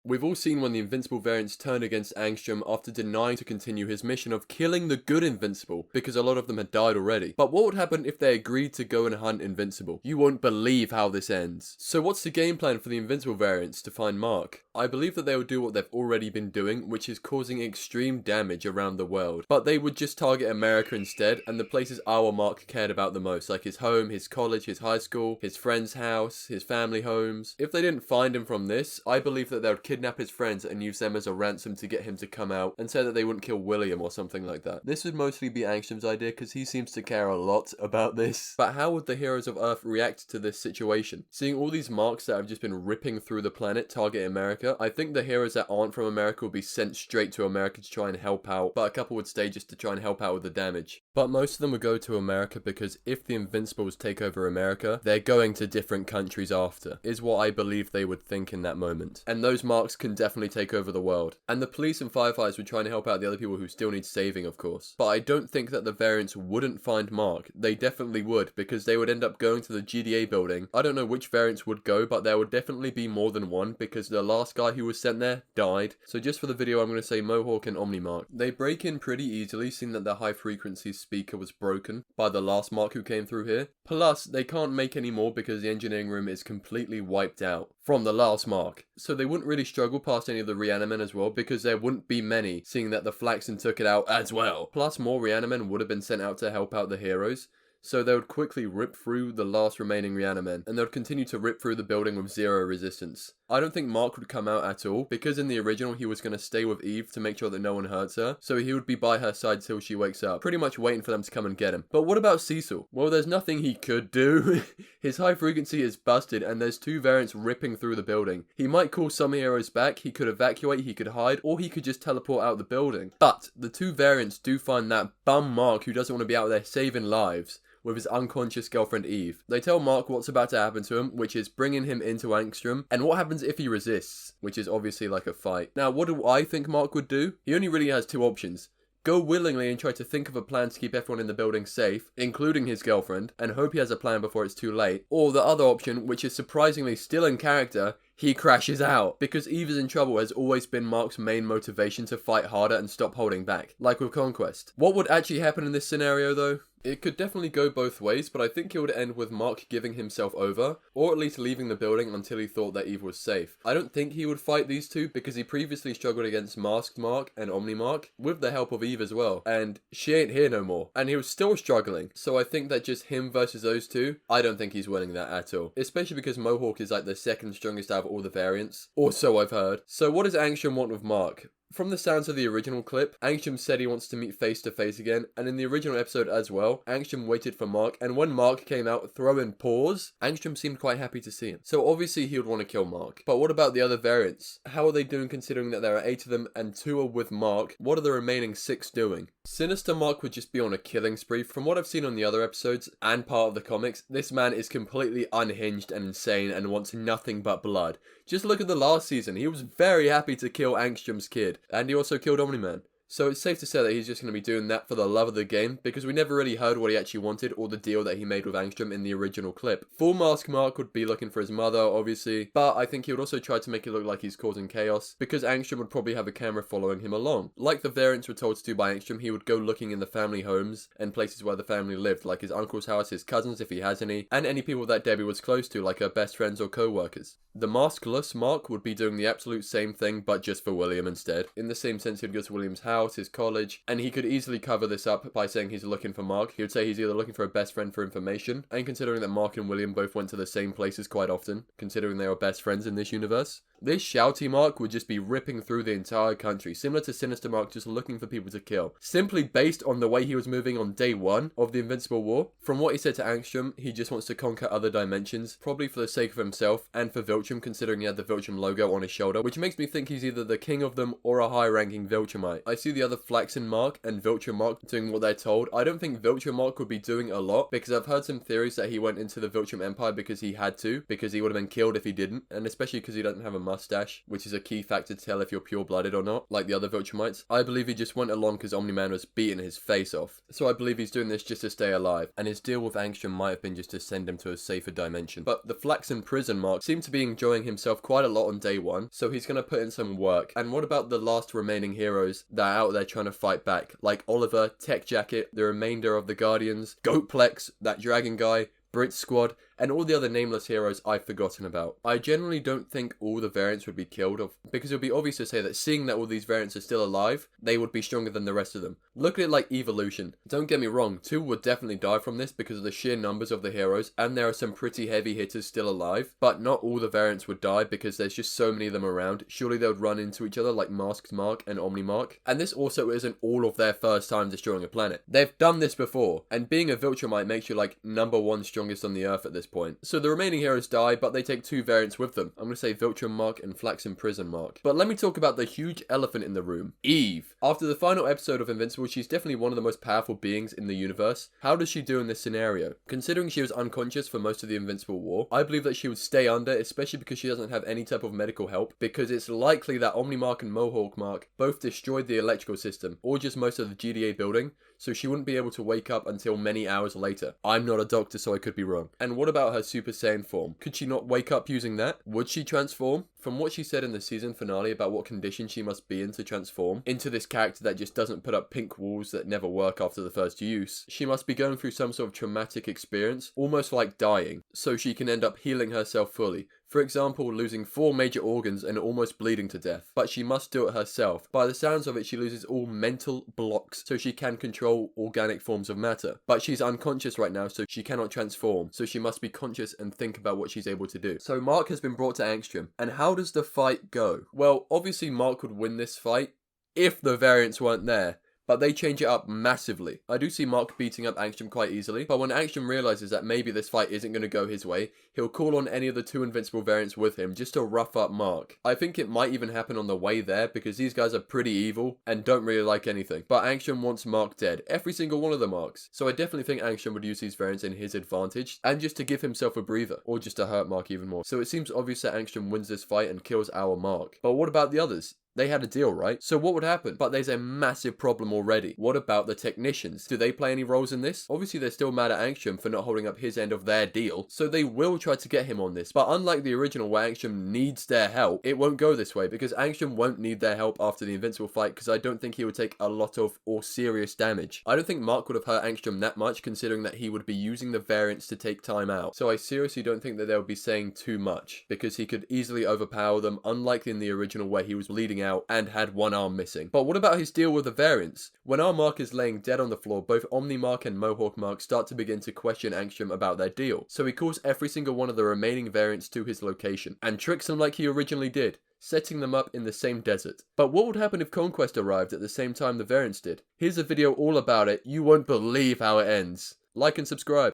We've all seen when the Invincible variants turned against Angstrom after denying to continue his mission of killing the good Invincible, because a lot of them had died already. But what would happen if they agreed to go and hunt Invincible? You won't believe how this ends. So what's the game plan for the Invincible variants to find Mark? I believe that they will do what they've already been doing, which is causing extreme damage around the world. But they would just target America instead, and the places our Mark cared about the most, like his home, his college, his high school, his friend's house, his family homes. If they didn't find him from this, I believe that they would kidnap his friends and use them as a ransom to get him to come out, and say that they wouldn't kill William or something like that. This would mostly be Angstrom's idea because he seems to care a lot about this. But how would the heroes of Earth react to this situation? Seeing all these marks that have just been ripping through the planet targeting America, I think the heroes that aren't from America will be sent straight to America to try and help out, but a couple would stay just to try and help out with the damage. But most of them would go to America because if the Invincibles take over America, they're going to different countries after, is what I believe they would think in that moment. And those marks can definitely take over the world. And the police and firefighters would try and help out the other people who still need saving, of course. But I don't think that the variants wouldn't find Mark. They definitely would, because they would end up going to the GDA building. I don't know which variants would go, but there would definitely be more than one, because the last guy who was sent there died. So just for the video, I'm going to say Mohawk and Omni-Mark. They break in pretty easily, seeing that the high frequency speaker was broken by the last Mark who came through here. Plus, they can't make any more because the engineering room is completely wiped out from the last Mark. So they wouldn't really struggle past any of the Reanimen as well, because there wouldn't be many, seeing that the Flaxen took it out as well. Plus, more Reanimen would have been sent out to help out the heroes. So they would quickly rip through the last remaining Reanimen, and they would continue to rip through the building with zero resistance. I don't think Mark would come out at all, because in the original he was going to stay with Eve to make sure that no one hurts her, so he would be by her side till she wakes up, pretty much waiting for them to come and get him. But what about Cecil? Well, there's nothing he could do. His high frequency is busted, and there's two variants ripping through the building. He might call some heroes back, he could evacuate, he could hide, or he could just teleport out the building. But the two variants do find that bum Mark who doesn't want to be out there saving lives with his unconscious girlfriend Eve. They tell Mark what's about to happen to him, which is bringing him into Angstrom, and what happens if he resists, which is obviously like a fight. Now, what do I think Mark would do? He only really has two options. Go willingly and try to think of a plan to keep everyone in the building safe, including his girlfriend, and hope he has a plan before it's too late. Or the other option, which is surprisingly still in character, he crashes out, because Eve is in trouble has always been Mark's main motivation to fight harder and stop holding back, like with Conquest. What would actually happen in this scenario though? It could definitely go both ways, but I think it would end with Mark giving himself over, or at least leaving the building until he thought that Eve was safe. I don't think he would fight these two, because he previously struggled against Masked Mark and Omni-Mark, with the help of Eve as well, and she ain't here no more, and he was still struggling. So I think that just him versus those two, I don't think he's winning that at all. Especially because Mohawk is like the second strongest out of all the variants, or so I've heard. So what does Angstrom want with Mark? From the sounds of the original clip, Angstrom said he wants to meet face to face again, and in the original episode as well, Angstrom waited for Mark, and when Mark came out throwing paws, Angstrom seemed quite happy to see him. So obviously he would want to kill Mark. But what about the other variants? How are they doing considering that there are 8 of them and 2 are with Mark? What are the remaining 6 doing? Sinister Mark would just be on a killing spree. From what I've seen on the other episodes and part of the comics, this man is completely unhinged and insane and wants nothing but blood. Just look at the last season, he was very happy to kill Angstrom's kid, and he also killed Omni-Man. So it's safe to say that he's just going to be doing that for the love of the game, because we never really heard what he actually wanted or the deal that he made with Angstrom in the original clip. Full Mask Mark would be looking for his mother, obviously, but I think he would also try to make it look like he's causing chaos, because Angstrom would probably have a camera following him along. Like the variants were told to do by Angstrom, he would go looking in the family homes and places where the family lived, like his uncle's house, his cousins if he has any, and any people that Debbie was close to, like her best friends or co-workers. The Maskless Mark would be doing the absolute same thing, but just for William instead. In the same sense, he'd go to William's house, his college, and he could easily cover this up by saying he's looking for Mark. He would say he's either looking for a best friend for information, and considering that Mark and William both went to the same places quite often, considering they were best friends in this universe, this shouty Mark would just be ripping through the entire country, similar to Sinister Mark, just looking for people to kill. Simply based on the way he was moving on day 1 of the Invincible War. From what he said to Angstrom, he just wants to conquer other dimensions, probably for the sake of himself and for Viltrum, considering he had the Viltrum logo on his shoulder, which makes me think he's either the king of them or a high-ranking Viltrumite. I see the other Flaxen Mark and Viltrum Mark doing what they're told. I don't think Viltrum Mark would be doing a lot, because I've heard some theories that he went into the Viltrum Empire because he had to, because he would have been killed if he didn't, and especially because he doesn't have a mustache, which is a key factor to tell if you're pure-blooded or not, like the other Viltrumites. I believe he just went along because Omni-Man was beating his face off. So I believe he's doing this just to stay alive, and his deal with Angstrom might have been just to send him to a safer dimension. But the Flaxen Prison Mark seemed to be enjoying himself quite a lot on day one, so he's gonna put in some work. And what about the last remaining heroes that are out there trying to fight back? Like Oliver, Tech Jacket, the remainder of the Guardians, Goatplex, that dragon guy, Brit Squad, and all the other nameless heroes I've forgotten about. I generally don't think all the variants would be killed off, because it would be obvious to say that seeing that all these variants are still alive, they would be stronger than the rest of them. Look at it like evolution. Don't get me wrong, 2 would definitely die from this because of the sheer numbers of the heroes, and there are some pretty heavy hitters still alive, but not all the variants would die because there's just so many of them around. Surely they would run into each other like Masked Mark and Omni Mark. And this also isn't all of their first time destroying a planet. They've done this before, and being a Viltrumite makes you like #1 strongest on the earth at this point. So the remaining heroes die, but they take 2 variants with them. I'm going to say Viltrum Mark and Flaxen Prison Mark. But let me talk about the huge elephant in the room, Eve. After the final episode of Invincible, she's definitely one of the most powerful beings in the universe. How does she do in this scenario? Considering she was unconscious for most of the Invincible War, I believe that she would stay under, especially because she doesn't have any type of medical help, because it's likely that Omni Mark and Mohawk Mark both destroyed the electrical system, or just most of the GDA building, so she wouldn't be able to wake up until many hours later. I'm not a doctor, so I could be wrong. And what about her Super Saiyan form? Could she not wake up using that? Would she transform? From what she said in the season finale about what condition she must be in to transform into this character that just doesn't put up pink walls that never work after the first use, she must be going through some sort of traumatic experience, almost like dying, so she can end up healing herself fully. For example, losing 4 major organs and almost bleeding to death. But she must do it herself. By the sounds of it, she loses all mental blocks so she can control organic forms of matter. But she's unconscious right now, so she cannot transform. So she must be conscious and think about what she's able to do. So Mark has been brought to Angstrom. And how does the fight go? Well, obviously Mark would win this fight if the variants weren't there. But they change it up massively. I do see Mark beating up Angstrom quite easily, but when Angstrom realizes that maybe this fight isn't going to go his way, he'll call on any of the 2 invincible variants with him just to rough up Mark. I think it might even happen on the way there because these guys are pretty evil and don't really like anything. But Angstrom wants Mark dead, every single one of the Marks. So I definitely think Angstrom would use these variants in his advantage and just to give himself a breather, or just to hurt Mark even more. So it seems obvious that Angstrom wins this fight and kills our Mark. But what about the others? They had a deal, right? So what would happen? But there's a massive problem already. What about the technicians? Do they play any roles in this? Obviously, they're still mad at Angstrom for not holding up his end of their deal, so they will try to get him on this. But unlike the original where Angstrom needs their help, it won't go this way because Angstrom won't need their help after the Invincible fight because I don't think he would take a lot of or serious damage. I don't think Mark would have hurt Angstrom that much considering that he would be using the variants to take time out. So I seriously don't think that they'll be saying too much because he could easily overpower them, unlike in the original where he was bleeding out and had 1 arm missing. But what about his deal with the variants? When our Mark is laying dead on the floor, both Omni Mark and Mohawk Mark start to begin to question Angstrom about their deal. So he calls every single one of the remaining variants to his location and tricks them like he originally did, setting them up in the same desert. But what would happen if Conquest arrived at the same time the variants did? Here's a video all about it. You won't believe how it ends. Like and subscribe.